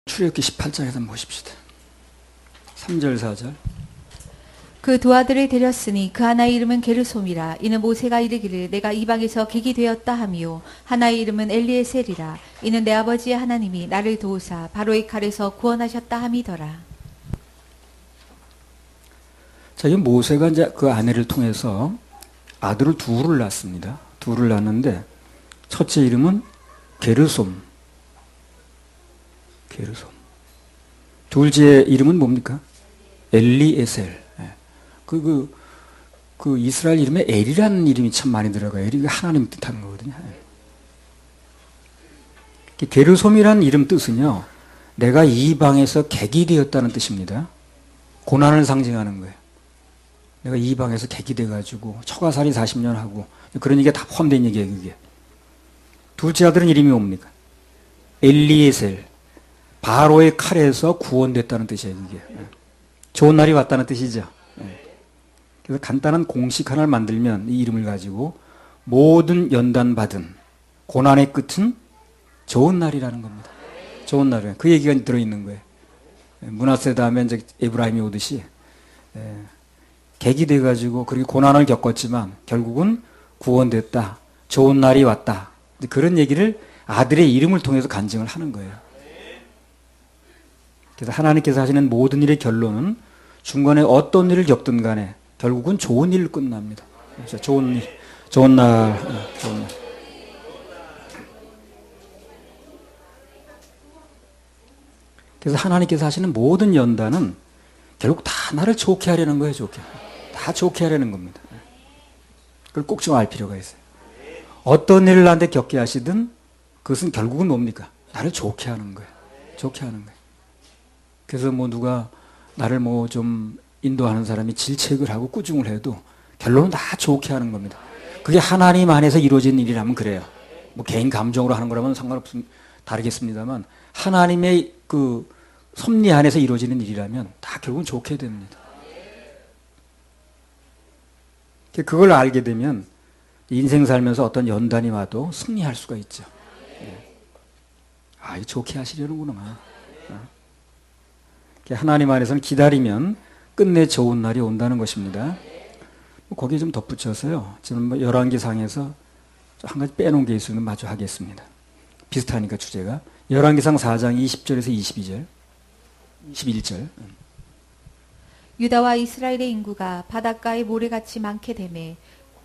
출애굽기 18장에서 한번 보십시다. 3절 4절. 그 두 아들을 데렸으니 그 하나의 이름은 게르솜이라. 이는 모세가 이르기를 내가 이방에서 객이 되었다 하미요, 하나의 이름은 엘리에셀이라. 이는 내 아버지의 하나님이 나를 도우사 바로의 칼에서 구원하셨다 함이더라. 자, 이 모세가 이제 그 아내를 통해서 아들을 둘을 낳습니다. 둘을 낳는데 첫째 이름은 게르솜. 게르솜. 둘째 이름은 뭡니까? 엘리에셀. 그 이스라엘 이름에 엘이라는 이름이 참 많이 들어가요. 엘이 하나님 뜻하는 거거든요. 게르솜이라는 이름 뜻은요, 내가 이방에서 객이 되었다는 뜻입니다. 고난을 상징하는 거예요. 내가 이방에서 객이 돼가지고 처가살이 40년 하고 그런 얘기가 다 포함된 얘기예요. 그게. 둘째 아들은 이름이 뭡니까? 엘리에셀. 바로의 칼에서 구원됐다는 뜻이에요. 그게. 좋은 날이 왔다는 뜻이죠. 그래서 간단한 공식 하나를 만들면 이 이름을 가지고 모든 연단받은 고난의 끝은 좋은 날이라는 겁니다. 좋은 날이에요. 그 얘기가 들어있는 거예요. 므낫세 다음에 이제 에브라임이 오듯이 객이 돼가지고 그렇게 고난을 겪었지만 결국은 구원됐다. 좋은 날이 왔다. 그런 얘기를 아들의 이름을 통해서 간증을 하는 거예요. 그래서 하나님께서 하시는 모든 일의 결론은 중간에 어떤 일을 겪든 간에 결국은 좋은 일로 끝납니다. 그렇죠? 좋은 일, 좋은 날, 좋은 날. 그래서 하나님께서 하시는 모든 연단은 결국 다 나를 좋게 하려는 거예요. 좋게. 다 좋게 하려는 겁니다. 그걸 꼭 좀 알 필요가 있어요. 어떤 일을 나한테 겪게 하시든 그것은 결국은 뭡니까? 나를 좋게 하는 거예요. 좋게 하는 거예요. 그래서 뭐 누가 나를 뭐 좀 인도하는 사람이 질책을 하고 꾸중을 해도 결론은 다 좋게 하는 겁니다. 그게 하나님 안에서 이루어진 일이라면 그래요. 뭐 개인 감정으로 하는 거라면 다르겠습니다만 하나님의 그 섭리 안에서 이루어지는 일이라면 다 결국은 좋게 됩니다. 그걸 알게 되면 인생 살면서 어떤 연단이 와도 승리할 수가 있죠. 아, 좋게 하시려는구나. 하나님 안에서는 기다리면 끝내 좋은 날이 온다는 것입니다. 거기에 좀 덧붙여서요. 지금 열왕기상에서 한 가지 빼놓은 게 있으면 마저 하겠습니다. 비슷하니까 주제가. 열왕기상 4장 20절에서 22절. 21절. 유다와 이스라엘의 인구가 바닷가의 모래같이 많게 되매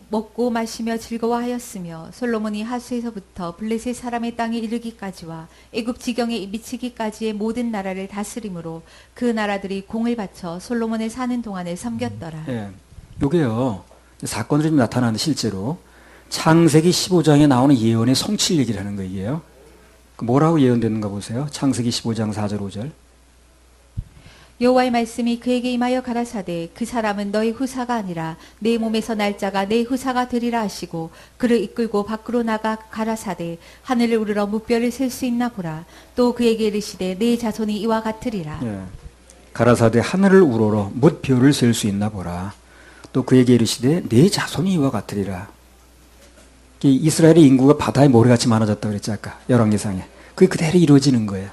먹고 마시며 즐거워하였으며 솔로몬이 하수에서부터 블레셋 사람의 땅에 이르기까지와 애굽 지경에 미치기까지의 모든 나라를 다스림으로 그 나라들이 공을 바쳐 솔로몬의 사는 동안에 섬겼더라. 예, 요게요 사건들이 좀 나타나는데 실제로 창세기 15장에 나오는 예언의 성취 얘기를 하는 거예요. 뭐라고 예언됐는가 보세요. 창세기 15장 4절 5절. 여호와의 말씀이 그에게 임하여 가라사대 그 사람은 너의 후사가 아니라 내 몸에서 날 자가 내 후사가 되리라 하시고 그를 이끌고 밖으로 나가 가라사대 하늘을 우러러 무뼈를 셀 수 있나 보라. 또 그에게 이르시되 내 자손이 이와 같으리라. 예. 가라사대 하늘을 우러러 무뼈를 셀 수 있나 보라. 또 그에게 이르시되 내 자손이 이와 같으리라. 이스라엘의 인구가 바다의 모래같이 많아졌다고 그랬지 아까 열왕기상에. 그게 그대로 이루어지는 거예요.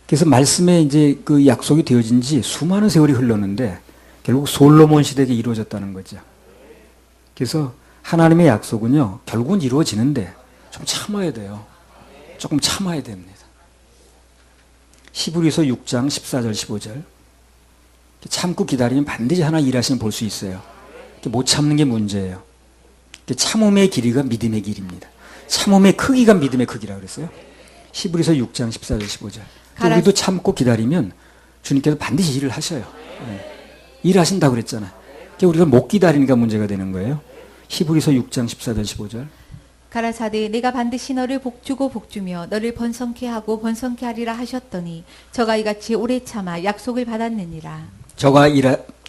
그래서 말씀에 이제 그 약속이 되어진 지 수많은 세월이 흘렀는데 결국 솔로몬 시대에 이루어졌다는 거죠. 그래서 하나님의 약속은요, 결국은 이루어지는데 좀 참아야 돼요. 조금 참아야 됩니다. 히브리서 6장 14절 15절. 참고 기다리면 반드시 하나님 일하시면 볼 수 있어요. 못 참는 게 문제예요. 참음의 길이가 믿음의 길입니다. 참음의 크기가 믿음의 크기라고 그랬어요. 히브리서 6장 14절 15절. 우리도 참고 기다리면 주님께서 반드시 일을 하셔요. 일하신다고 그랬잖아요. 우리가 못 기다리니까 문제가 되는 거예요. 히브리서 6장 14절 15절. 가라사대 내가 반드시 너를 복주고 복주며 너를 번성케 하고 번성케 하리라 하셨더니 저가 이같이 오래 참아 약속을 받았느니라. 저가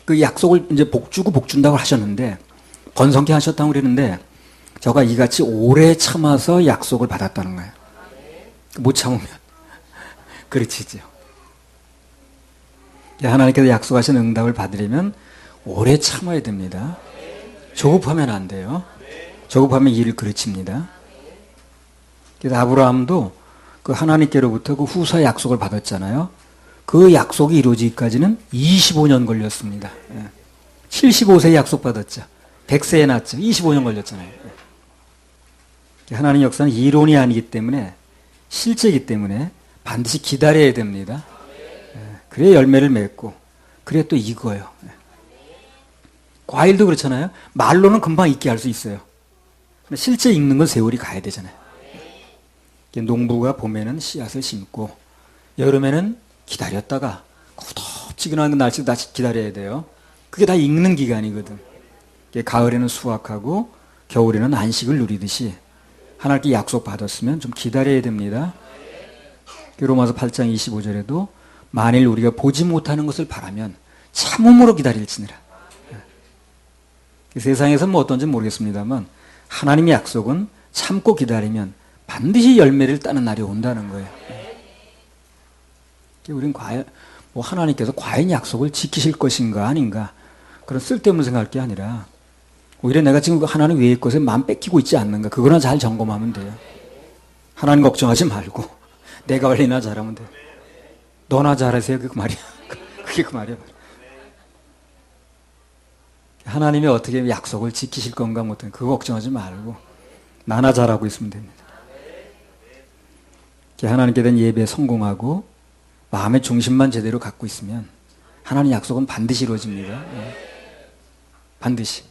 그 약속을 이제 복주고 복준다고 하셨는데 번성케 하셨다고 그랬는데 저가 이같이 오래 참아서 약속을 받았다는 거예요. 못 참으면 그렇지죠. 하나님께서 약속하신 응답을 받으려면 오래 참아야 됩니다. 조급하면 안 돼요. 조급하면 일을 그르칩니다. 그래서 아브라함도 그 하나님께로부터 그 후사 약속을 받았잖아요. 그 약속이 이루어지기까지는 25년 걸렸습니다. 75세에 약속 받았죠. 100세에 낳았죠. 25년 걸렸잖아요. 하나님 역사는 이론이 아니기 때문에 실제이기 때문에 반드시 기다려야 됩니다. 그래야 열매를 맺고 그래야 또 익어요. 과일도 그렇잖아요. 말로는 금방 익게 할 수 있어요. 실제 익는 건 세월이 가야 되잖아요. 농부가 봄에는 씨앗을 심고 여름에는 기다렸다가 구덥지근한 날씨 다시 기다려야 돼요. 그게 다 익는 기간이거든. 가을에는 수확하고 겨울에는 안식을 누리듯이 하나님께 약속 받았으면 좀 기다려야 됩니다. 로마서 8장 25절에도 만일 우리가 보지 못하는 것을 바라면 참음으로 기다릴지니라. 세상에서는 뭐 어떤지 모르겠습니다만 하나님의 약속은 참고 기다리면 반드시 열매를 따는 날이 온다는 거예요. 우리는 과연 하나님께서 과연 약속을 지키실 것인가 아닌가 그런 쓸데없는 생각할 게 아니라 오히려 내가 지금 하나님 외의 것에 마음 뺏기고 있지 않는가 그거나 잘 점검하면 돼요. 하나님 걱정하지 말고 내가 관리나 잘하면 돼요. 너나 잘하세요. 그 말이야. 그게 그 말이야. 하나님이 어떻게 약속을 지키실 건가 못한 그거 걱정하지 말고 나나 잘하고 있으면 됩니다. 하나님께 대한 예배에 성공하고 마음의 중심만 제대로 갖고 있으면 하나님 약속은 반드시 이루어집니다. 반드시.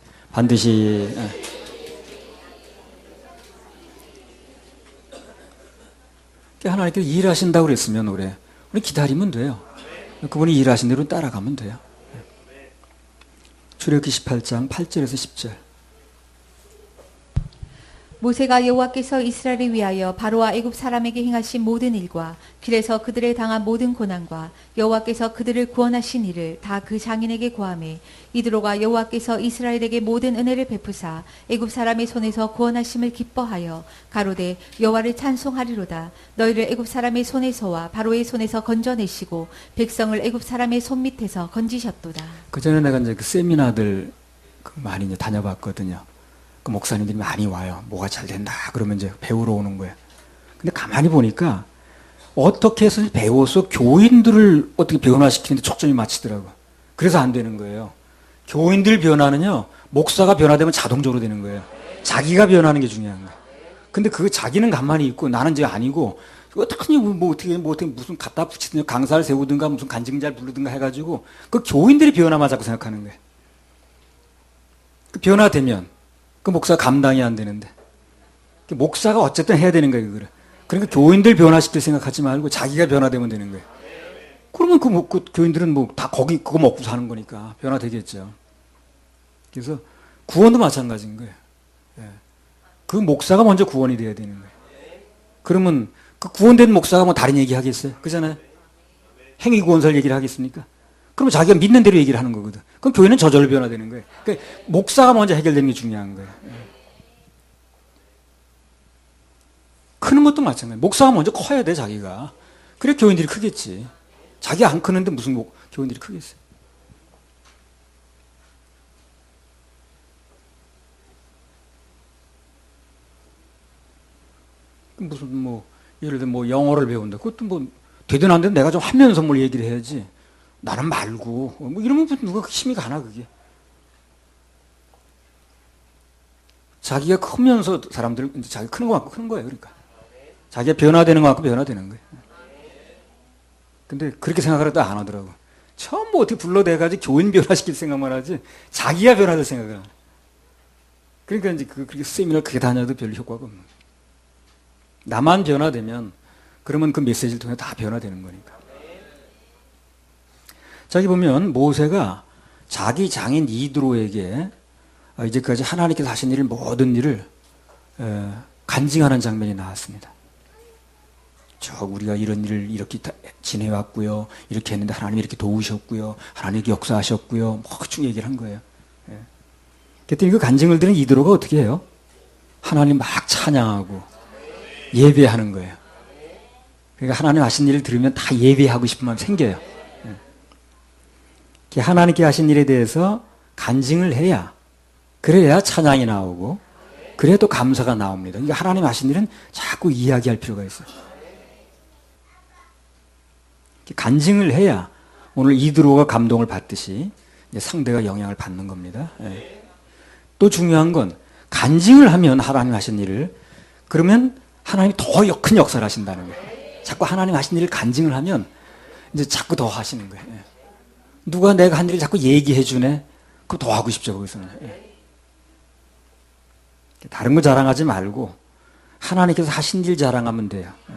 하나님께서 일하신다고 그랬으면 우리 기다리면 돼요. 그분이 일하신 대로 따라가면 돼요. 출애굽기 18장 8절에서 10절. 모세가 여호와께서 이스라엘을 위하여 바로와 애굽 사람에게 행하신 모든 일과 길에서 그들에 당한 모든 고난과 여호와께서 그들을 구원하신 일을 다 그 장인에게 고하매 이드로가 여호와께서 이스라엘에게 모든 은혜를 베푸사 애굽 사람의 손에서 구원하심을 기뻐하여 가로되 여호와를 찬송하리로다. 너희를 애굽 사람의 손에서와 바로의 손에서 건져내시고 백성을 애굽 사람의 손 밑에서 건지셨도다. 그 전에 내가 이제 그 세미나들 많이 이제 다녀봤거든요. 그 목사님들이 많이 와요. 뭐가 잘 된다. 그러면 이제 배우러 오는 거예요. 근데 가만히 보니까 어떻게 해서 배워서 교인들을 어떻게 변화시키는데 초점이 맞추더라고. 그래서 안 되는 거예요. 교인들 변화는요, 목사가 변화되면 자동적으로 되는 거예요. 자기가 변하는 게 중요한 거예요. 근데 그 자기는 가만히 있고 나는 이제 아니고 어떻게 무슨 갖다 붙이든가 강사를 세우든가 무슨 간증자를 부르든가 해가지고 그 교인들이 변화만 자꾸 생각하는 거예요. 그 변화되면 그 목사가 감당이 안 되는데. 목사가 어쨌든 해야 되는 거예요, 그거를. 그러니까 교인들 변화시킬 생각하지 말고 자기가 변화되면 되는 거예요. 그러면 그 교인들은 다 그거 먹고 사는 거니까 변화되겠죠. 그래서 구원도 마찬가지인 거예요. 그 목사가 먼저 구원이 돼야 되는 거예요. 그러면 그 구원된 목사가 다른 얘기 하겠어요? 그잖아요? 행위구원설 얘기를 하겠습니까? 그러면 자기가 믿는 대로 얘기를 하는 거거든. 그럼 교회는 저절로 변화되는 거예요. 그러니까 목사가 먼저 해결되는 게 중요한 거예요. 크는 것도 마찬가지예요. 목사가 먼저 커야 돼, 자기가. 그래 교인들이 크겠지. 자기 안 크는데 무슨 교인들이 크겠어요. 무슨 예를 들어 영어를 배운다. 그것도 되든 안 되든 내가 좀 하면서 뭘 얘기를 해야지. 나는 말고 이러면 누가 힘이 가나 그게. 자기가 크면서 사람들 자기가 크는 것 같고 크는 거예요. 그러니까 자기가 변화되는 것 같고 변화되는 거예요. 근데 그렇게 생각하려도 안 하더라고. 처음 어떻게 불러대가지고 교인 변화시킬 생각만 하지 자기가 변화될 생각을 안 해. 그러니까 이제 그렇게 세미나를 크게 다녀도 별 효과가 없는 거예요. 나만 변화되면 그러면 그 메시지를 통해 다 변화되는 거니까. 자기 보면 모세가 자기 장인 이드로에게 이제까지 하나님께서 하신 일을 모든 일을 간증하는 장면이 나왔습니다. 우리가 이런 일을 이렇게 지내왔고요. 이렇게 했는데 하나님이 이렇게 도우셨고요. 하나님이 역사하셨고요. 쭉 얘기를 한 거예요. 그랬더니 그 간증을 들은 이드로가 어떻게 해요? 하나님 막 찬양하고 예배하는 거예요. 그러니까 하나님 하신 일을 들으면 다 예배하고 싶은 마음이 생겨요. 하나님께 하신 일에 대해서 간증을 해야 그래야 찬양이 나오고 그래야 또 감사가 나옵니다. 그러니까 하나님 하신 일은 자꾸 이야기할 필요가 있어요. 간증을 해야 오늘 이드로가 감동을 받듯이 이제 상대가 영향을 받는 겁니다. 예. 또 중요한 건 간증을 하면 하나님 하신 일을 그러면 하나님이 더 큰 역사를 하신다는 거예요. 자꾸 하나님 하신 일을 간증을 하면 이제 자꾸 더 하시는 거예요. 예. 누가 내가 한 일을 자꾸 얘기해 주네. 그럼 더 하고 싶죠, 거기서는. 예. 다른 거 자랑하지 말고 하나님께서 하신 일 자랑하면 돼요. 예.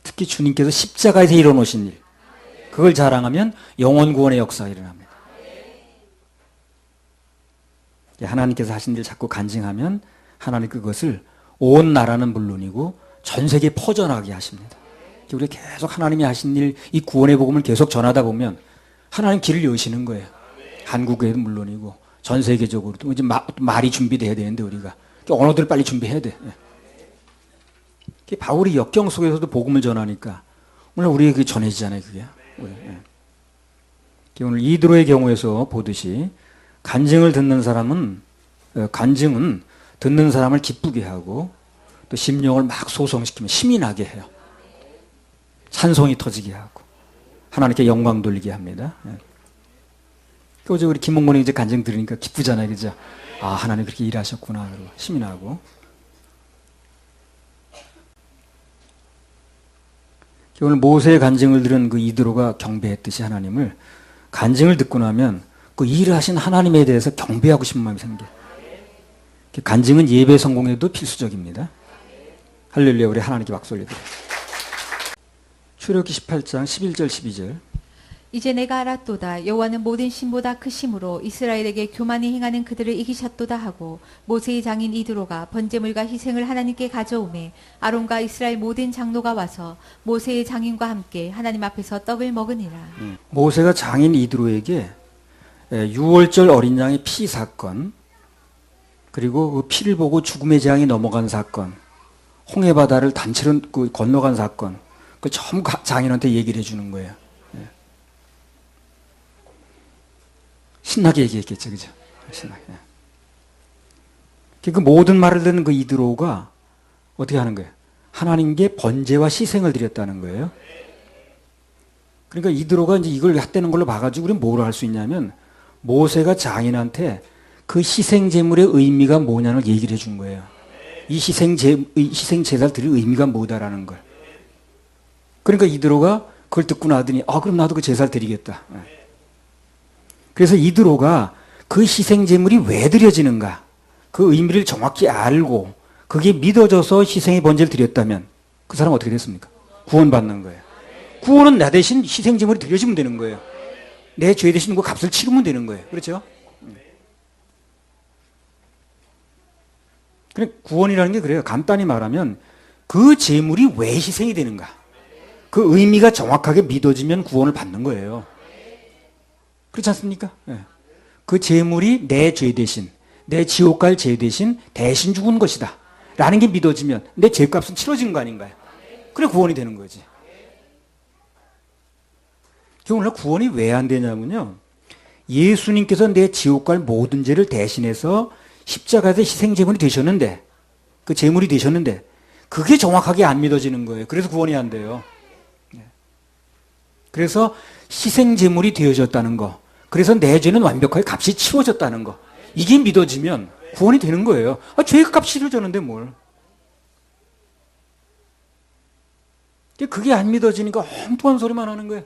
특히 주님께서 십자가에서 이뤄놓으신 일. 그걸 자랑하면 영원 구원의 역사가 일어납니다. 하나님께서 하신 일 자꾸 간증하면 하나님 그것을 온 나라는 물론이고 전 세계에 퍼져나가게 하십니다. 우리 계속 하나님이 하신 일, 이 구원의 복음을 계속 전하다 보면 하나님 길을 여시는 거예요. 한국에도 물론이고 전 세계적으로도 이제 말이 준비돼야 되는데 우리가 언어들을 빨리 준비해야 돼. 바울이 역경 속에서도 복음을 전하니까 오늘 우리에게 전해지잖아요, 그게. 오늘 이드로의 경우에서 보듯이 간증은 듣는 사람을 기쁘게 하고 또 심령을 막 소성시키며 힘이 나게 해요. 찬송이 터지게 하고 하나님께 영광 돌리게 합니다. 어제 우리 김홍곤이 이제 간증 들으니까 기쁘잖아요, 그죠? 아, 하나님 그렇게 일하셨구나. 그러고 힘이 나고. 오늘 모세의 간증을 들은 그 이드로가 경배했듯이 하나님을 간증을 듣고 나면 그 일을 하신 하나님에 대해서 경배하고 싶은 마음이 생겨요. 간증은 예배 성공에도 필수적입니다. 할렐루야, 우리 하나님께 박수 올려드려요. 출애굽기 18장 11절 12절. 이제 내가 알았도다. 여호와는 모든 신보다 크심으로 이스라엘에게 교만히 행하는 그들을 이기셨도다 하고 모세의 장인 이드로가 번제물과 희생을 하나님께 가져오매 아론과 이스라엘 모든 장로가 와서 모세의 장인과 함께 하나님 앞에서 떡을 먹으니라. 모세가 장인 이드로에게 6월절 어린 양의 피 사건, 그리고 그 피를 보고 죽음의 재앙이 넘어간 사건, 홍해 바다를 단체로 건너간 사건, 그 전부 장인한테 얘기를 해주는 거예요. 신나게 얘기했겠죠, 그죠? 신나게. 그 모든 말을 듣는 그 이드로가 어떻게 하는 거예요? 하나님께 번제와 희생을 드렸다는 거예요. 그러니까 이드로가 이제 이걸 했다는 걸로 봐가지고 우리는 뭐를 할 수 있냐면 모세가 장인한테 그 희생 제물의 의미가 뭐냐는 얘기를 해준 거예요. 이 희생 제사를 드릴 의미가 뭐다라는 걸. 그러니까 이드로가 그걸 듣고 나더니 그럼 나도 그 제사를 드리겠다. 그래서 이드로가 그 희생 제물이 왜 드려지는가? 그 의미를 정확히 알고 그게 믿어져서 희생의 번제를 드렸다면 그 사람 어떻게 됐습니까? 구원받는 거예요. 구원은 나 대신 희생 제물이 드려지면 되는 거예요. 내 죄 대신 그 값을 치르면 되는 거예요. 그렇죠? 그래, 구원이라는 게 그래요. 간단히 말하면 그 제물이 왜 희생이 되는가? 그 의미가 정확하게 믿어지면 구원을 받는 거예요. 그렇지 않습니까? 그 제물이 내 죄 대신, 내 지옥 갈 죄 대신 죽은 것이다 라는 게 믿어지면 내 죄값은 치러지는 거 아닌가요? 그래 구원이 되는 거지. 오늘 구원이 왜 안 되냐면요, 예수님께서 내 지옥 갈 모든 죄를 대신해서 십자가에서 희생제물이 되셨는데, 그 제물이 되셨는데 그게 정확하게 안 믿어지는 거예요. 그래서 구원이 안 돼요. 그래서 희생제물이 되어졌다는 거, 그래서 내 죄는 완벽하게 값이 치워졌다는 거, 이게 믿어지면 구원이 되는 거예요. 죄의 값이 치러졌는데 뭘. 그게 안 믿어지니까 엉뚱한 소리만 하는 거예요.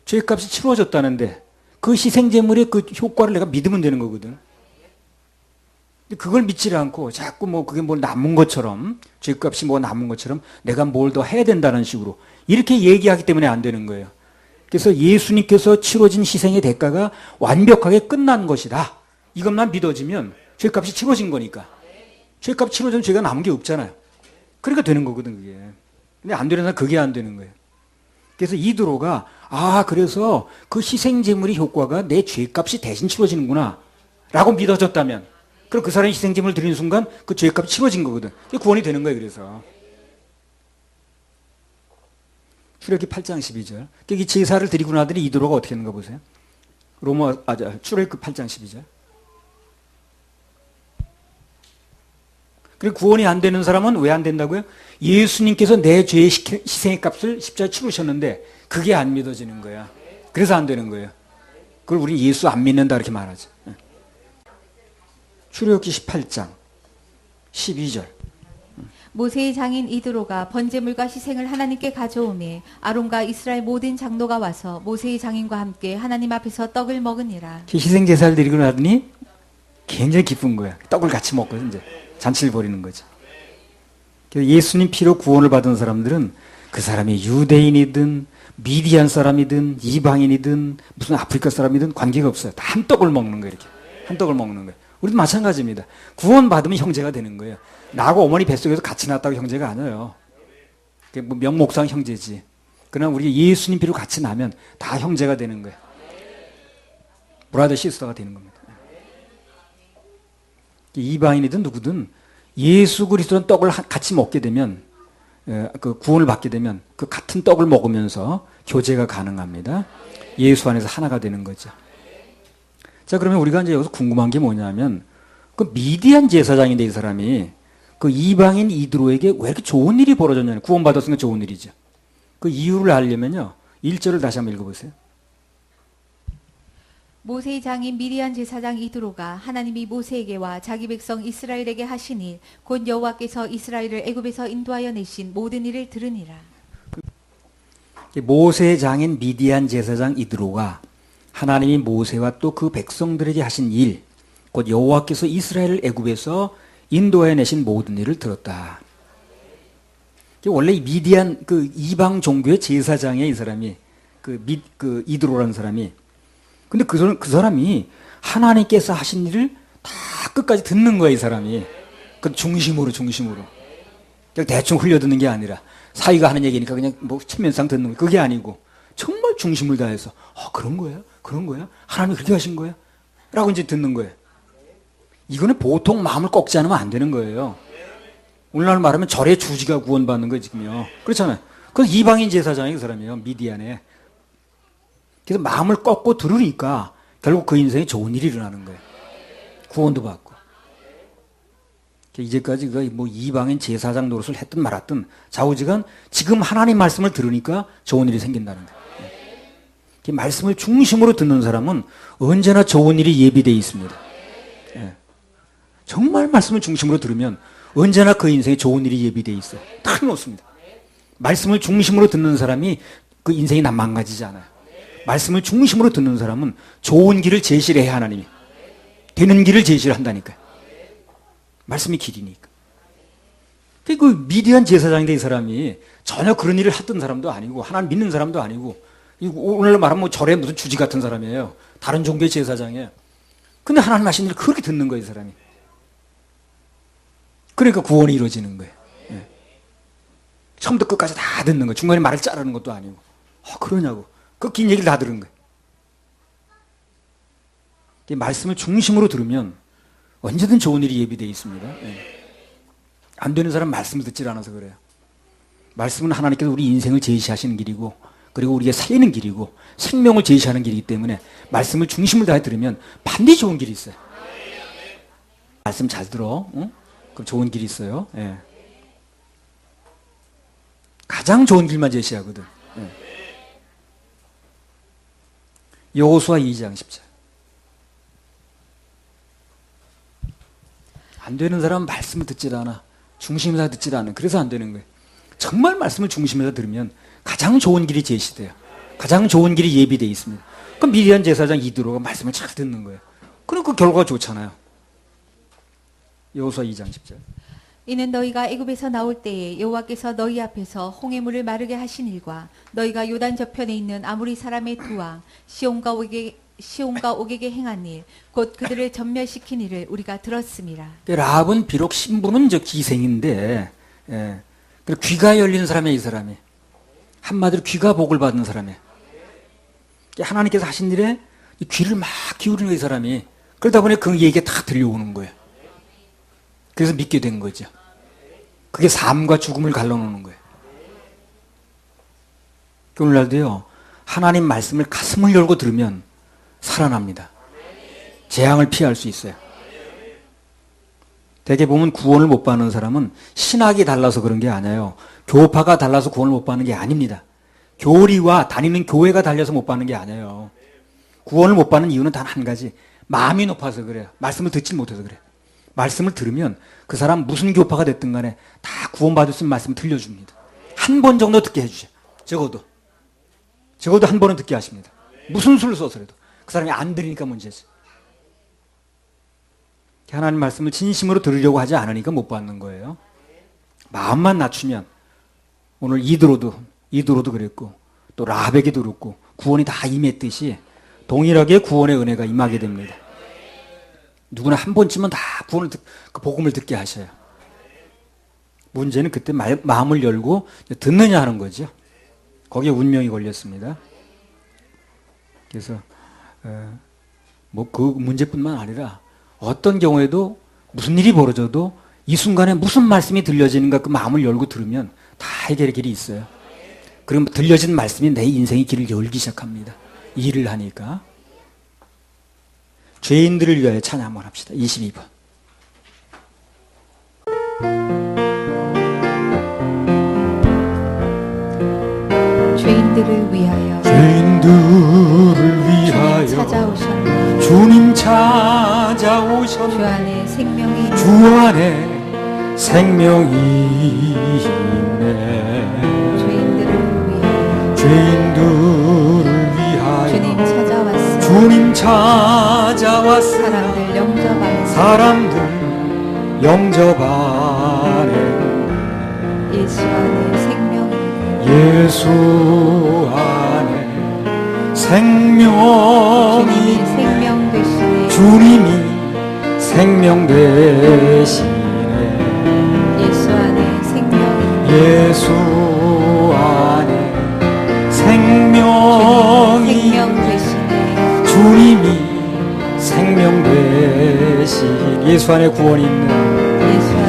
죄의 값이 치러졌다는데 그 희생제물의 그 효과를 내가 믿으면 되는 거거든. 그걸 믿지 않고 자꾸 그게 뭘 남은 것처럼, 죄값이 남은 것처럼 내가 뭘 더 해야 된다는 식으로 이렇게 얘기하기 때문에 안 되는 거예요. 그래서 예수님께서 치러진 희생의 대가가 완벽하게 끝난 것이다, 이것만 믿어지면 죄값이 치러진 거니까. 죄값 치러지면 죄가 남은 게 없잖아요. 그러니까 되는 거거든, 그게. 근데 안 되는 사람 그게 안 되는 거예요. 그래서 이드로가 그래서 그 희생제물의 효과가 내 죄값이 대신 치러지는구나 라고 믿어졌다면, 그럼 그 사람이 희생제물을 드리는 순간 그 죄값이 치러진 거거든. 구원이 되는 거예요. 그래서 출애굽기 8장 12절. 여기 제사를 드리고 나더니 이드로가 어떻게 했는가 보세요. 출애굽기 8장 12절. 그리고 구원이 안 되는 사람은 왜 안 된다고요? 예수님께서 내 죄의 희생의 값을 십자가에 치르셨는데 그게 안 믿어지는 거야. 그래서 안 되는 거예요. 그걸 우리 예수 안 믿는다 이렇게 말하죠. 출애굽기 18장 12절. 모세의 장인 이드로가 번제물과 희생을 하나님께 가져오매 아론과 이스라엘 모든 장로가 와서 모세의 장인과 함께 하나님 앞에서 떡을 먹으니라. 희생 제사를 드리고 나더니 굉장히 기쁜 거야. 떡을 같이 먹고 이제 잔치를 벌이는 거죠. 그래서 예수님 피로 구원을 받은 사람들은 그 사람이 유대인이든 미디안 사람이든 이방인이든 무슨 아프리카 사람이든 관계가 없어요. 다 한 떡을 먹는 거예요. 이렇게 한 떡을 먹는 거예요. 우리도 마찬가지입니다. 구원 받으면 형제가 되는 거예요. 나하고 어머니 뱃속에서 같이 낳았다고 형제가 아니에요. 뭐 명목상 형제지. 그러나 우리가 예수님 피로 같이 나면 다 형제가 되는 거예요. 브라더 시스터가 되는 겁니다. 이방인이든 누구든 예수 그리스도는 떡을 같이 먹게 되면 그 구원을 받게 되면 그 같은 떡을 먹으면서 교제가 가능합니다. 예수 안에서 하나가 되는 거죠. 자, 그러면 우리가 이제 여기서 궁금한 게 뭐냐면 그 미디안 제사장인데 이 사람이 그 이방인 이드로에게 왜 이렇게 좋은 일이 벌어졌냐면 구원받았으니까 좋은 일이죠. 그 이유를 알려면요. 1절을 다시 한번 읽어보세요. 모세의 장인 미디안 제사장 이드로가 하나님이 모세에게와 자기 백성 이스라엘에게 하신 일, 곧 여호와께서 이스라엘을 애굽에서 인도하여 내신 모든 일을 들으니라. 모세의 장인 미디안 제사장 이드로가 하나님이 모세와 또 그 백성들에게 하신 일, 곧 여호와께서 이스라엘을 애굽에서 인도하여 내신 모든 일을 들었다. 원래 이 미디안 그 이방 종교의 제사장의 이 사람이 그 이드로라는 사람이 근데 그 사람이 하나님께서 하신 일을 다 끝까지 듣는 거야, 이 사람이. 그 중심으로. 그냥 대충 흘려듣는 게 아니라 사위가 하는 얘기니까 그냥 뭐 측면상 듣는 거. 그게 아니고 정말 중심을 다해서 그런 거야? 하나님이 그렇게 하신 거야? 라고 이제 듣는 거예요. 이거는 보통 마음을 꺾지 않으면 안 되는 거예요. 오늘날 말하면 절의 주지가 구원받는 거예요, 지금요. 그렇잖아요. 그래서 이방인 제사장이 그 사람이에요, 미디안에. 그래서 마음을 꺾고 들으니까 결국 그 인생에 좋은 일이 일어나는 거예요. 구원도 받고. 이제까지 뭐 이방인 제사장 노릇을 했든 말았든 좌우지간 지금 하나님 말씀을 들으니까 좋은 일이 생긴다는 거예요. 말씀을 중심으로 듣는 사람은 언제나 좋은 일이 예비되어 있습니다. 정말 말씀을 중심으로 들으면 언제나 그 인생에 좋은 일이 예비되어 있어요. 틀림없습니다. 말씀을 중심으로 듣는 사람이 그 인생이 망가지지 않아요. 말씀을 중심으로 듣는 사람은 좋은 길을 제시를 해야 하나님이. 되는 길을 제시를 한다니까요. 말씀이 길이니까. 그 미디안 제사장인데 이 사람이 전혀 그런 일을 했던 사람도 아니고 하나님 믿는 사람도 아니고 오늘날 말하면 뭐 절에 무슨 주지 같은 사람이에요. 다른 종교의 제사장이에요. 근데 하나님 하신 일을 그렇게 듣는 거예요, 이 사람이. 그러니까 구원이 이루어지는 거예요. 처음부터 끝까지 다 듣는 거예요. 중간에 말을 자르는 것도 아니고. 그러냐고. 그 긴 얘기를 다 들은 거예요. 말씀을 중심으로 들으면 언제든 좋은 일이 예비되어 있습니다. 안 되는 사람 말씀을 듣질 않아서 그래요. 말씀은 하나님께서 우리 인생을 제시하시는 길이고 그리고 우리가 살리는 길이고 생명을 제시하는 길이기 때문에 말씀을 중심을 다해 들으면 반드시 좋은 길이 있어요. 말씀 잘 들어. 응? 그럼 좋은 길이 있어요. 가장 좋은 길만 제시하거든. 여호수아 2장 10절. 안 되는 사람은 말씀을 듣질 않아. 중심에서 듣질 않아. 그래서 안 되는 거예요. 정말 말씀을 중심에서 들으면 가장 좋은 길이 제시돼요. 가장 좋은 길이 예비되어 있습니다. 그럼 미디안 제사장 이드로가 말씀을 잘 듣는 거예요. 그럼 그 결과가 좋잖아요. 여호수아 2장 10절. 이는 너희가 애굽에서 나올 때에 여호와께서 너희 앞에서 홍해물을 마르게 하신 일과 너희가 요단 저편에 있는 아모리 사람의 두 왕 시온과 옥에게 행한 일, 곧 그들을 전멸시킨 일을 우리가 들었음이라. 라합은 비록 신부는 기생인데, 귀가 열린 사람이야, 이 사람이. 한마디로 귀가 복을 받은 사람이야. 하나님께서 하신 일에 귀를 막 기울이는 거야, 이 사람이. 그러다 보니 그 얘기가 다 들려오는 거예요. 그래서 믿게 된 거죠. 그게 삶과 죽음을 갈라놓는 거예요. 오늘날도요, 하나님 말씀을 가슴을 열고 들으면 살아납니다. 재앙을 피할 수 있어요. 대개 보면 구원을 못 받는 사람은 신학이 달라서 그런 게 아니에요. 교파가 달라서 구원을 못 받는 게 아닙니다. 교리와 다니는 교회가 달려서 못 받는 게 아니에요. 구원을 못 받는 이유는 단 한 가지. 마음이 높아서 그래요. 말씀을 듣지 못해서 그래요. 말씀을 들으면 그 사람 무슨 교파가 됐든 간에 다 구원받을 수 있는 말씀을 들려줍니다. 한 번 정도 듣게 해주죠. 적어도 한 번은 듣게 하십니다. 무슨 수를 써서라도. 그 사람이 안 들으니까 문제지. 하나님 말씀을 진심으로 들으려고 하지 않으니까 못 받는 거예요. 마음만 낮추면 오늘 이드로도 그랬고 또 라합에게도 그렇고 구원이 다 임했듯이 동일하게 구원의 은혜가 임하게 됩니다. 누구나 한 번쯤은 다 그 복음을 듣게 하셔요. 문제는 그때 마음을 열고 듣느냐 하는 거죠. 거기에 운명이 걸렸습니다. 그래서 뭐 그 문제뿐만 아니라 어떤 경우에도 무슨 일이 벌어져도 이 순간에 무슨 말씀이 들려지는가 그 마음을 열고 들으면 다 해결의 길이 있어요. 그럼 들려진 말씀이 내 인생의 길을 열기 시작합니다. 일을 하니까. 죄인들을 위하여 찬양 한번 합시다. 22번. 죄인들을 위하여 찾아오셨네. 주님 찾아오셨네. 주 안에 생명이 주 안에 생명이 있네. 죄인들을 위하여 주님 찾아왔으나 사람들 영접하네. 예수 안에 생명이 주님이 생명 되시네. 예수 안에 생명이 주님이 생명 되시네. 예수 안에 구원이 있는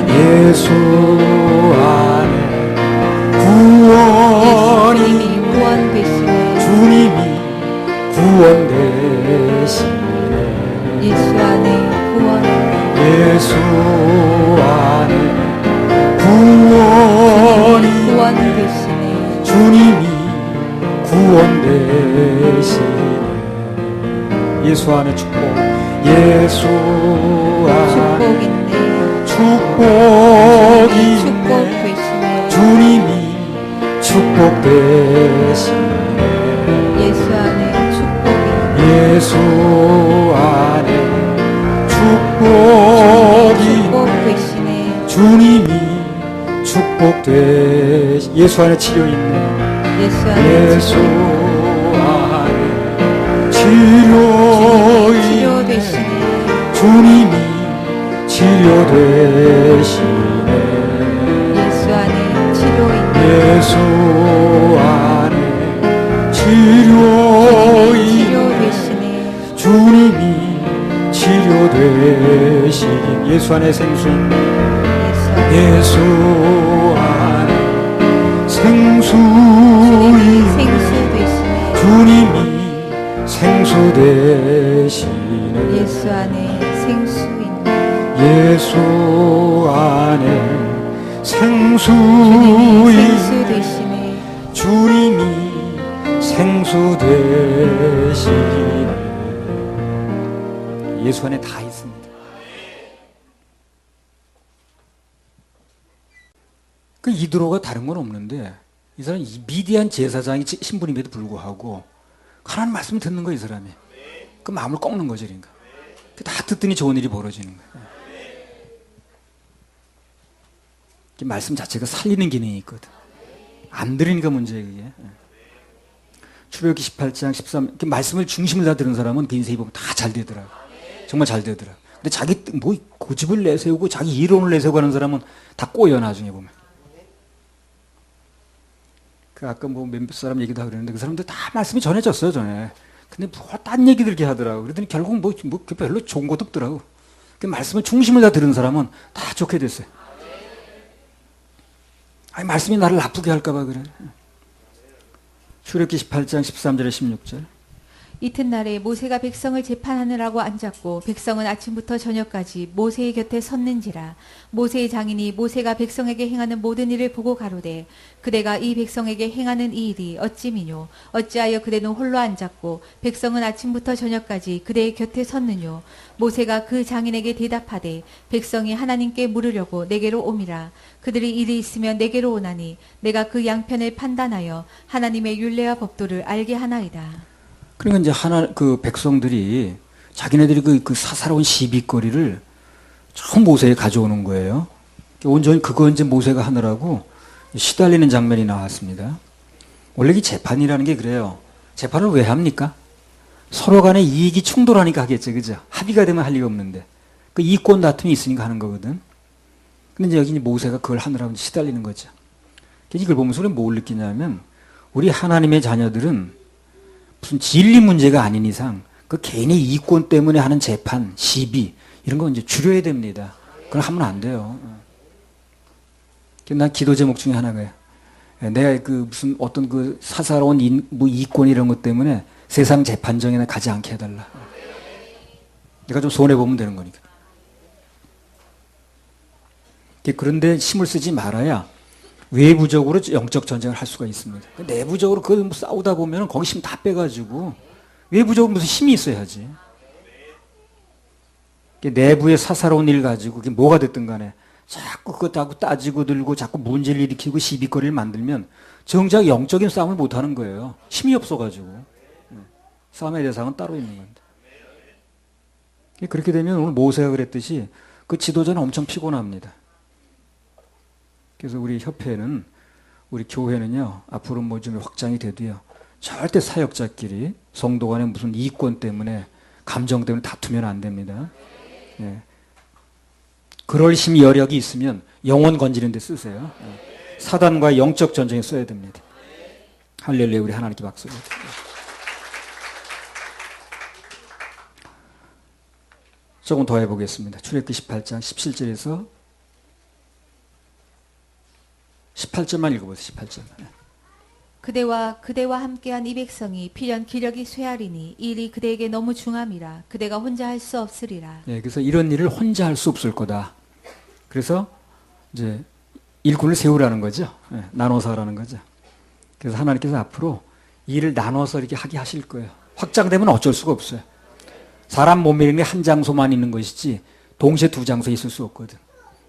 예수 안에 구원이 주님이 구원 되시네. 예수 안에 구원이 주님이 구원 되시네. 예수 안에 축복. 예수 안에 축복이 있네. 주님이 축복 되시네. 예수 안에 축복이 주님이 축복 되시. 예수 안에 치료 있네. 예수 안에 치료 있네. 주님이 치료 되시네. 예수 안에 치료 있네. 주님이 치료 되시니. 예수 안에 생수 있네. 예수 안에 생수 있네. 주님이 생수 되시네. 예수 안에 생수 있네. 예수 안에 생수 있네. 주님이 생수 되시네. 예수 안에 다 있습니다. 그 이드로가 다른 건 없는데 이 사람이 미디안 제사장이 신분임에도 불구하고 하나님 말씀을 듣는 거야. 이 사람이 그 마음을 꺾는 거죠. 그러니까 다 듣더니 좋은 일이 벌어지는 거야. 말씀 자체가 살리는 기능이 있거든. 안 들으니까 문제예요. 그게. 출애굽기 18장 13 말씀을 중심을 다 들은 사람은 그 인생이 보면 다 잘 되더라고. 정말 잘 되더라고. 근데 자기 뭐 고집을 내세우고 자기 이론을 내세우고 하는 사람은 다 꼬여. 나중에 보면. 그 아까 뭐 몇몇 사람 얘기도 하고 그랬는데 그 사람들 다 말씀이 전해졌어요. 전에. 근데 뭐 딴 얘기들 이렇게 하더라고. 그랬더니 결국 뭐 별로 좋은 것도 없더라고. 그 말씀을 중심을 다 들은 사람은 다 좋게 됐어요. 아니 말씀이 나를 나쁘게 할까봐 그래. 출애굽기 18장 13절에 16절. 이튿날에 모세가 백성을 재판하느라고 앉았고 백성은 아침부터 저녁까지 모세의 곁에 섰는지라. 모세의 장인이 모세가 백성에게 행하는 모든 일을 보고 가로되 그대가 이 백성에게 행하는 이 일이 어찌미뇨. 어찌하여 그대는 홀로 앉았고 백성은 아침부터 저녁까지 그대의 곁에 섰느뇨. 모세가 그 장인에게 대답하되 백성이 하나님께 물으려고 내게로 옴이라. 그들이 일이 있으면 내게로 오나니 내가 그 양편을 판단하여 하나님의 율례와 법도를 알게 하나이다. 그러니까 이제 그 백성들이 자기네들이 그 사사로운 시비거리를 처음 모세에 가져오는 거예요. 온전히 그거 이제 모세가 하느라고 시달리는 장면이 나왔습니다. 원래 이 재판이라는 게 그래요. 재판을 왜 합니까? 서로 간에 이익이 충돌하니까 하겠죠. 그죠? 합의가 되면 할 리가 없는데. 그 이권 다툼이 있으니까 하는 거거든. 근데 이제 여기 모세가 그걸 하느라고 시달리는 거죠. 이걸 보면서 우리는 뭘 느끼냐면 우리 하나님의 자녀들은 무슨 진리 문제가 아닌 이상 그 개인의 이권 때문에 하는 재판, 시비 이런 거 이제 줄여야 됩니다. 그걸 하면 안 돼요. 난 기도 제목 중에 하나가 내가 그 무슨 어떤 그 사사로운 뭐 이권 이런 것 때문에 세상 재판정에나 가지 않게 해달라. 내가 좀 손해 보면 되는 거니까. 그런데 힘을 쓰지 말아야 외부적으로 영적 전쟁을 할 수가 있습니다. 내부적으로 그걸 뭐 싸우다 보면 거기 힘 다 빼가지고 외부적으로 무슨 힘이 있어야지. 내부의 사사로운 일 가지고 그게 뭐가 됐든 간에 자꾸 그것하고 따지고 들고 자꾸 문제를 일으키고 시비거리를 만들면 정작 영적인 싸움을 못하는 거예요. 힘이 없어가지고. 싸움의 대상은 따로 있는 겁니다. 그렇게 되면 오늘 모세가 그랬듯이 그 지도자는 엄청 피곤합니다. 그래서 우리 협회는, 우리 교회는요, 앞으로 뭐 좀 확장이 돼도요, 절대 사역자끼리 성도 간에 무슨 이권 때문에, 감정 때문에 다투면 안 됩니다. 예. 그럴 힘 여력이 있으면 영혼 건지는 데 쓰세요. 예. 사단과의 영적 전쟁에 써야 됩니다. 할렐루야, 우리 하나님께 박수. 조금 더 해보겠습니다. 출애굽기 18장 17절에서 18절만 읽어보세요. 18절. 그대와 함께한 이 백성이 필연 기력이 쇠하리니 이 일이 그대에게 너무 중함이라. 그대가 혼자 할 수 없으리라. 예, 그래서 이런 일을 혼자 할 수 없을 거다. 그래서 이제 일꾼을 세우라는 거죠. 예, 나눠서 하라는 거죠. 그래서 하나님께서 앞으로 이 일을 나눠서 이렇게 하게 하실 거예요. 확장되면 어쩔 수가 없어요. 사람 몸매이 한 장소만 있는 것이지 동시에 두 장소에 있을 수 없거든.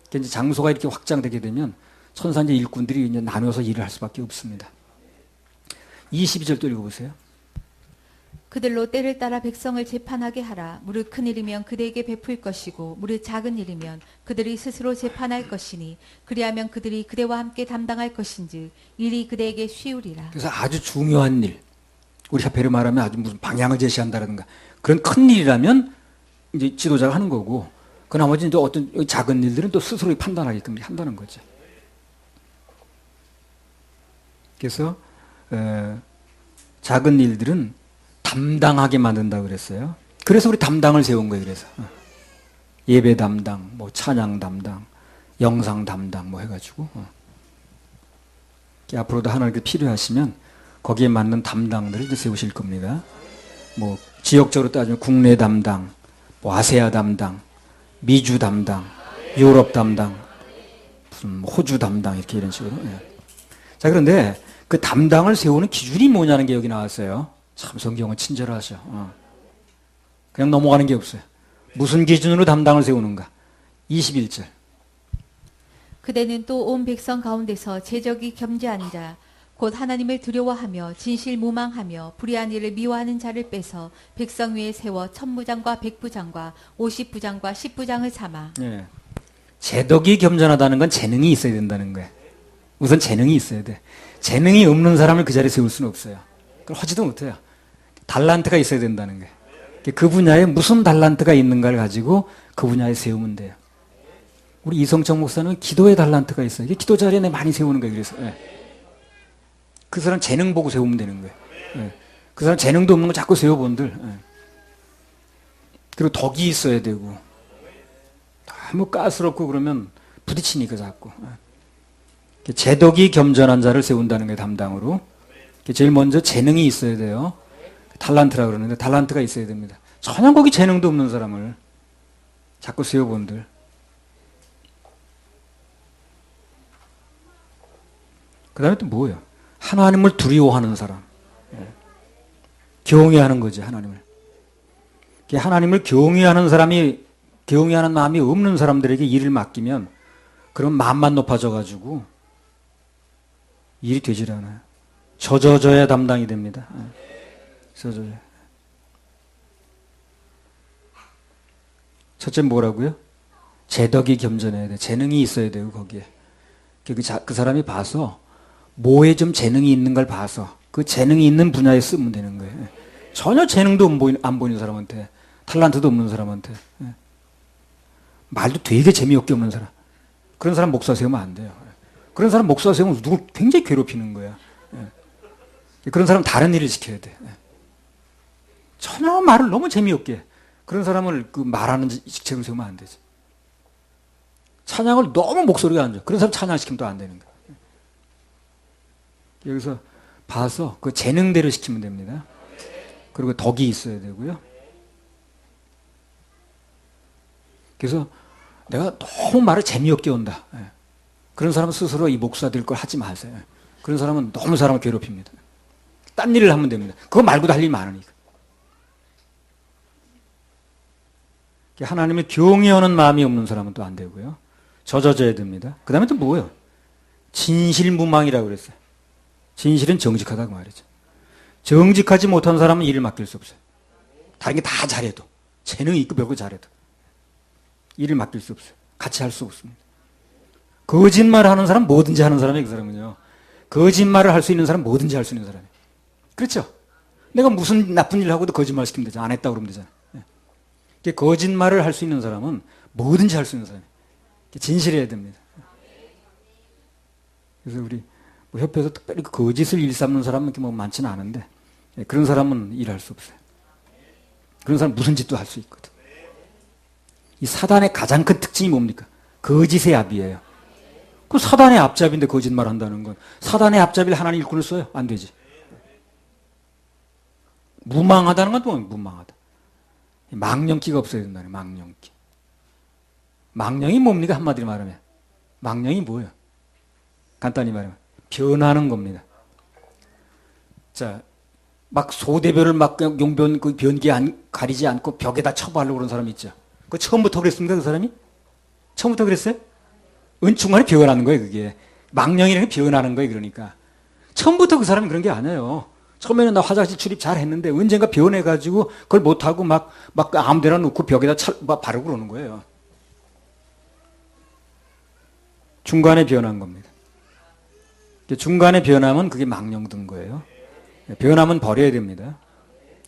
그러니까 이제 장소가 이렇게 확장되게 되면 천산제 일꾼들이 이제 나눠서 일을 할 수밖에 없습니다. 22절 또 읽어보세요. 그들로 때를 따라 백성을 재판하게 하라. 무릇 큰 일이면 그대에게 베풀 것이고 무릇 작은 일이면 그들이 스스로 재판할 것이니 그리하면 그들이 그대와 함께 담당할 것인즉 일이 그대에게 쉬우리라. 그래서 아주 중요한 일, 우리 협회로 말하면 아주 무슨 방향을 제시한다든가 그런 큰 일이라면 이제 지도자가 하는 거고 그 나머지는 또 어떤 작은 일들은 또 스스로 판단하게끔 한다는 거죠. 그래서 작은 일들은 담당하게 만든다 그랬어요. 그래서 우리 담당을 세운 거예요. 그래서 예배 담당, 뭐 찬양 담당, 영상 담당 뭐 해가지고 앞으로도 하나님께 필요하시면 거기에 맞는 담당들을 이제 세우실 겁니다. 뭐 지역적으로 따지면 국내 담당, 뭐 아세아 담당, 미주 담당, 유럽 담당, 무슨 호주 담당 이렇게 이런 식으로. 자, 그런데 그 담당을 세우는 기준이 뭐냐는 게 여기 나왔어요. 참 성경은 친절하셔. 그냥 넘어가는 게 없어요. 무슨 기준으로 담당을 세우는가? 21절. 그대는 또 온 백성 가운데서 제적이 겸재한 자, 곧 하나님을 두려워하며 진실무망하며 불의한 일을 미워하는 자를 빼서 백성 위에 세워 천부장과 백부장과 50부장과 10부장을 삼아. 예. 제덕이 겸손하다는 건 재능이 있어야 된다는 거예요. 우선 재능이 있어야 돼. 재능이 없는 사람을 그 자리에 세울 수는 없어요. 그걸 하지도 못해요. 달란트가 있어야 된다는 거예요. 그 분야에 무슨 달란트가 있는가를 가지고 그 분야에 세우면 돼요. 우리 이성청 목사는 기도의 달란트가 있어요. 기도 자리에 많이 세우는 거예요. 그래서 그 사람 재능 보고 세우면 되는 거예요. 그 사람 재능도 없는 거 자꾸 세워본들. 그리고 덕이 있어야 되고 너무 가스럽고 그러면 부딪히니까 자꾸. 제덕이 겸손한 자를 세운다는 게 담당으로. 제일 먼저 재능이 있어야 돼요. 달란트라 그러는데 달란트가 있어야 됩니다. 전혀 거기 재능도 없는 사람을 자꾸 세워본들. 그 다음에 또 뭐예요? 하나님을 두려워하는 사람. 경외하는 거지, 하나님을. 하나님을 경외하는 사람이, 경외하는 마음이 없는 사람들에게 일을 맡기면 그럼 마음만 높아져가지고 일이 되질 않아요. 젖어져야 담당이 됩니다. 젖어져야. 첫째 뭐라고요? 재덕이 겸손해야 돼. 재능이 있어야 돼요, 거기에. 그 사람이 봐서 뭐에 좀 재능이 있는 걸 봐서 그 재능이 있는 분야에 쓰면 되는 거예요. 전혀 재능도 안 보이는 사람한테, 탤런트도 없는 사람한테, 말도 되게 재미없게 없는 사람, 그런 사람 목사 세우면 안 돼요. 그런 사람 목사 세우면 누굴 굉장히 괴롭히는 거야. 그런 사람 다른 일을 시켜야 돼. 전혀 말을 너무 재미없게, 그런 사람을 그 말하는 직책을 세우면 안 되지. 찬양을 너무 목소리가 안 좋아, 그런 사람 찬양시키면 또 안 되는 거야. 여기서 봐서 그 재능대로 시키면 됩니다. 그리고 덕이 있어야 되고요. 그래서 내가 너무 말을 재미없게 온다. 그런 사람은 스스로 이 목사 될 걸 하지 마세요. 그런 사람은 너무 사람을 괴롭힙니다. 딴 일을 하면 됩니다. 그거 말고도 할 일이 많으니까. 하나님을 경외하는 마음이 없는 사람은 또 안 되고요. 젖어져야 됩니다. 그 다음에 또 뭐예요? 진실무망이라고 그랬어요. 진실은 정직하다고 말이죠. 정직하지 못한 사람은 일을 맡길 수 없어요. 다른 게 다 잘해도, 재능이 있고 별거 잘해도 일을 맡길 수 없어요. 같이 할 수 없습니다. 거짓말을 하는 사람 뭐든지 하는 사람이에요. 그 사람은요. 거짓말을 할 수 있는 사람 뭐든지 할 수 있는 사람이에요. 그렇죠? 내가 무슨 나쁜 일을 하고도 거짓말 시키면 되잖아. 안 했다고 그러면 되잖아. 거짓말을 할 수 있는 사람은 뭐든지 할 수 있는 사람이에요. 진실해야 됩니다. 그래서 우리 뭐 협회에서 특별히 거짓을 일삼는 사람은 이렇게 뭐 많지는 않은데, 그런 사람은 일할 수 없어요. 그런 사람은 무슨 짓도 할 수 있거든. 이 사단의 가장 큰 특징이 뭡니까? 거짓의 앞이에요. 그 사단의 앞잡이인데 거짓말 한다는 건 사단의 앞잡이를 하나님 일꾼을 써요? 안 되지. 무망하다는 건 또 무망하다. 망령기가 없어야 된다는 망령기. 망령이 뭡니까? 한마디로 말하면. 망령이 뭐예요? 간단히 말하면 변하는 겁니다. 자, 막 소대별을 막 용변 그 변기에 가리지 않고 벽에다 쳐바르려고 그런 사람 있죠. 그 처음부터 그랬습니까? 그 사람이? 처음부터 그랬어요? 은충간에 변하는 거예요, 그게. 망령이라는 게 변하는 거예요, 그러니까. 처음부터 그 사람이 그런 게 아니에요. 처음에는 나 화장실 출입 잘 했는데 언젠가 변해가지고 그걸 못하고 막 아무데나 놓고 벽에다 바르고 그러는 거예요. 중간에 변한 겁니다. 중간에 변하면 그게 망령 든 거예요. 변하면 버려야 됩니다.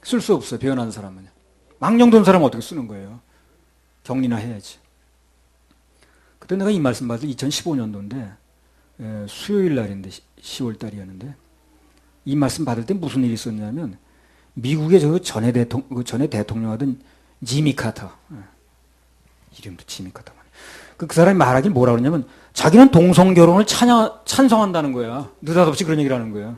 쓸 수 없어요, 변한 사람은. 망령 든 사람은 어떻게 쓰는 거예요? 격리나 해야지. 그때 내가 이 말씀 받을 2015년도인데 수요일 날인데 10월 달이었는데 이 말씀 받을 때 무슨 일이 있었냐면 미국의 저 전에 대통령 하던 지미 카터, 이름도 지미 카터. 그 사람이 말하길 뭐라 그러냐면 자기는 동성 결혼을 찬성한다는 거야. 느닷없이 그런 얘기를 하는 거야.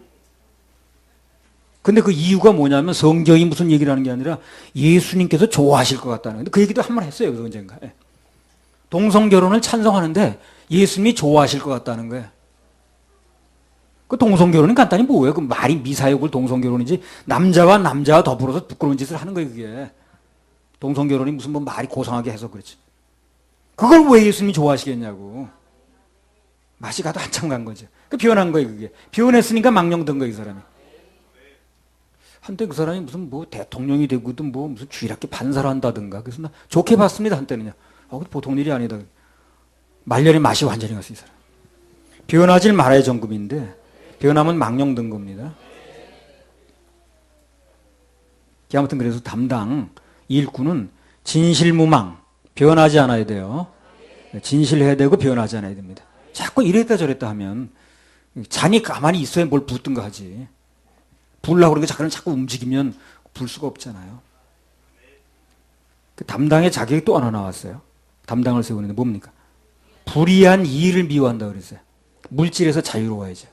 근데 그 이유가 뭐냐면 성경이 무슨 얘기를 하는 게 아니라 예수님께서 좋아하실 것 같다는. 근데 그 얘기도 한 번 했어요, 그 언젠가. 동성 결혼을 찬성하는데 예수님이 좋아하실 것 같다는 거야. 그 동성 결혼은 간단히 뭐예요? 그 말이 미사역을 동성 결혼이지 남자와 남자와 더불어서 부끄러운 짓을 하는 거예요, 그게. 동성 결혼이 무슨 뭐 말이 고상하게 해서 그렇지. 그걸 왜 예수님이 좋아하시겠냐고. 맛이 가도 한참 간 거죠. 그 변한 거예요, 그게. 변했으니까 망령된 거예요, 이 사람이. 한때 그 사람이 무슨 뭐 대통령이 되고든 뭐 무슨 주일학교 판사를 한다든가. 그래서 나 좋게 봤습니다, 한때는요. 보통 일이 아니다. 말년에 맛이 완전히 갔어요, 이 사람. 변하질 말아야 정금인데, 변하면 망령된 겁니다. 아무튼 그래서 담당 일꾼은 진실무망, 변하지 않아야 돼요. 진실해야 되고 변하지 않아야 됩니다. 자꾸 이랬다 저랬다 하면 잔이 가만히 있어야 뭘 붓든가 하지. 부으려고 그러니까 자꾸 움직이면 불 수가 없잖아요. 그 담당의 자격이 또 하나 나왔어요. 담당을 세우는데 뭡니까? 불의한 이의를 미워한다 그랬어요. 물질에서 자유로워야죠.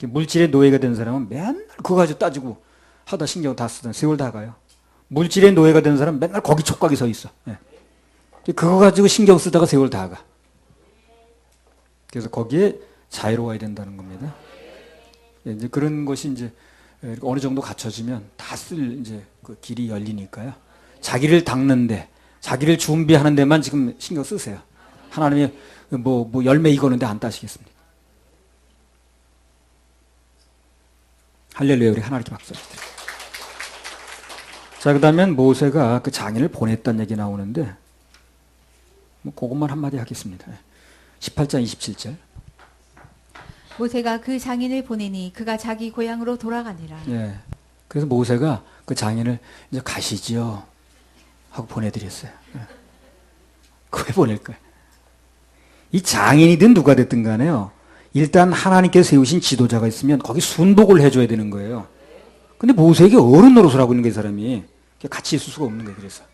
물질의 노예가 된 사람은 맨날 그거 가지고 따지고 하다 신경 다 쓰던 세월 다 가요. 물질의 노예가 되는 사람 맨날 거기 촉각이 서 있어. 예. 그거 가지고 신경 쓰다가 세월 다 가. 그래서 거기에 자유로워야 된다는 겁니다. 예, 이제 그런 것이 이제 어느 정도 갖춰지면 다 쓸 이제 그 길이 열리니까요. 자기를 닦는데, 자기를 준비하는 데만 지금 신경 쓰세요. 하나님이 뭐 열매 익었는데 안 따시겠습니까? 할렐루야, 우리 하나님께 박수 드립니다. 자, 그 다음엔 모세가 그 장인을 보냈다는 얘기 나오는데, 뭐 그것만 한마디 하겠습니다. 18장 27절. 모세가 그 장인을 보내니 그가 자기 고향으로 돌아가니라. 예. 그래서 모세가 그 장인을 이제 가시지요 하고 보내드렸어요. 예. 왜 보낼까요? 이 장인이든 누가 됐든 간에요. 일단 하나님께서 세우신 지도자가 있으면 거기 순복을 해줘야 되는 거예요. 근데 모세에게 어른 노릇을 하고 있는 거예요, 이 사람이. 같이 있을 수가 없는 거예요, 그래서.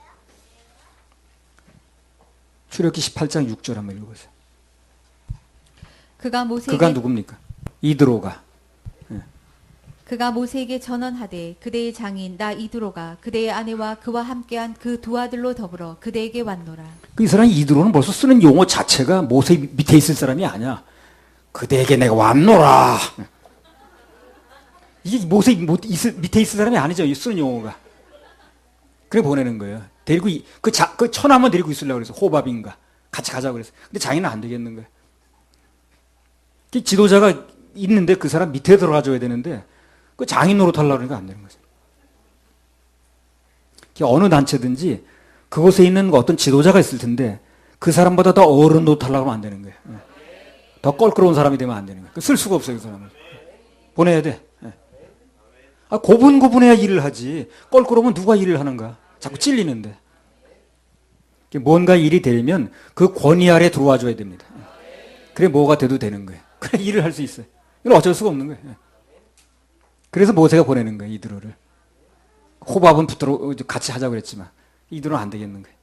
출애굽기 18장 6절 한번 읽어보세요. 그가 누굽니까? 이드로가. 예. 그가 모세에게 전언하되 그대의 장인 나 이드로가 그대의 아내와 그와 함께한 그 두 아들로 더불어 그대에게 왔노라. 이 사람 이드로는 벌써 쓰는 용어 자체가 모세 밑에 있을 사람이 아니야. 그대에게 내가 왔노라. 이게 모세 밑에 있을 사람이 아니죠. 쓰는 용어가. 그래 보내는 거예요. 데리고 그 처남은 데리고 있으려고 그래서 호밥인가 같이 가자고 그래서. 근데 장인은 안 되겠는 거예요. 지도자가 있는데 그 사람 밑에 들어가줘야 되는데 그 장인 노릇하려고 그러니까 안 되는 거죠. 어느 단체든지 그곳에 있는 어떤 지도자가 있을 텐데 그 사람보다 더 어른 노릇하려고 하면 안 되는 거예요. 더 껄끄러운 사람이 되면 안 되는 거예요. 쓸 수가 없어요, 그 사람을. 보내야 돼. 고분고분해야 일을 하지. 껄끄러우면 누가 일을 하는가. 자꾸 찔리는데. 뭔가 일이 되면 그 권위 아래 들어와 줘야 됩니다. 그래 뭐가 돼도 되는 거예요. 그래 일을 할 수 있어요. 이건 어쩔 수가 없는 거예요. 그래서 모세가 보내는 거예요, 이드로를. 호밥은 붙들어 같이 하자고 그랬지만 이드로는 안 되겠는 거예요.